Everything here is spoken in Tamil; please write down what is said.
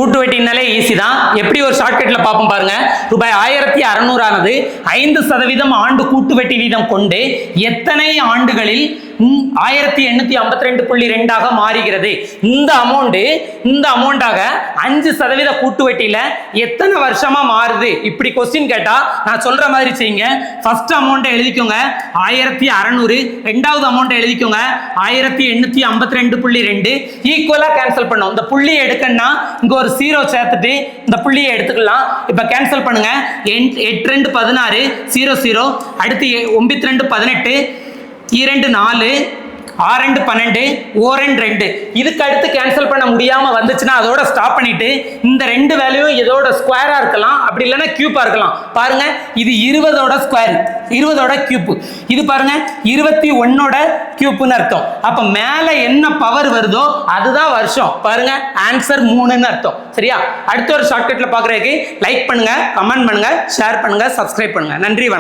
கூட்டு வட்டினாலே ஈஸி தான். எப்படி ஒரு ஷார்ட்கட்ல பார்ப்போம் பாருங்க. ரூபாய் 1600 ஆனது 5% ஆண்டு கூட்டு வட்டி வீதம் கொண்டு எத்தனை ஆண்டுகளில் 1852.2 மாறுகிறது? இந்த அமௌண்டாக 5% கூட்டு வட்டியில எத்தனை வருஷமா மாறுது? இப்படி கொஸ்டின் கேட்டா நான் சொல்ற மாதிரி செய்யுங்க. ஃபர்ஸ்ட் அமௌண்ட் எழுதிக்கோங்க 1600, ரெண்டாவது அமௌண்ட் எழுதிக்கோங்க 1852.2. ஈக்குவலா கேன்சல் பண்ணும். இந்த புள்ளியை எடுக்கணும்னா இங்க ஒரு 0 சேர்த்துட்டு இந்த புள்ளியை எடுத்துக்கலாம். இப்ப கேன்சல் பண்ணுங்க. 8 2 16 0 0. அடுத்து 9 2 18 2 4 6 2 12 1 2. இதுக்கு அடுத்து கேன்சல் பண்ண முடியாம வந்துச்சுன்னா அதோட ஸ்டாப் பண்ணிட்டு இந்த ரெண்டு வேல்யூவும் இதோட ஸ்கொயரா இருக்கலாம், அப்படி இல்லைன்னா கியூப்பா இருக்கலாம். பாருங்க, இது 20ஓட ஸ்கொயர், 20ஓட கியூப். இது பாருங்க 21ஓட கியூப்னு அர்த்தம். அப்ப மேல என்ன பவர் வருதோ அதுதான் வருஷம். பாருங்க, ஆன்சர் 3ன்னு அர்த்தம். சரியா? அடுத்த ஒரு ஷார்ட்கட்ல பாக்குறதுக்கு லைக் பண்ணுங்க, கமெண்ட் பண்ணுங்க, ஷேர் பண்ணுங்க, சப்ஸ்கிரைப் பண்ணுங்க. நன்றி, வணக்கம்.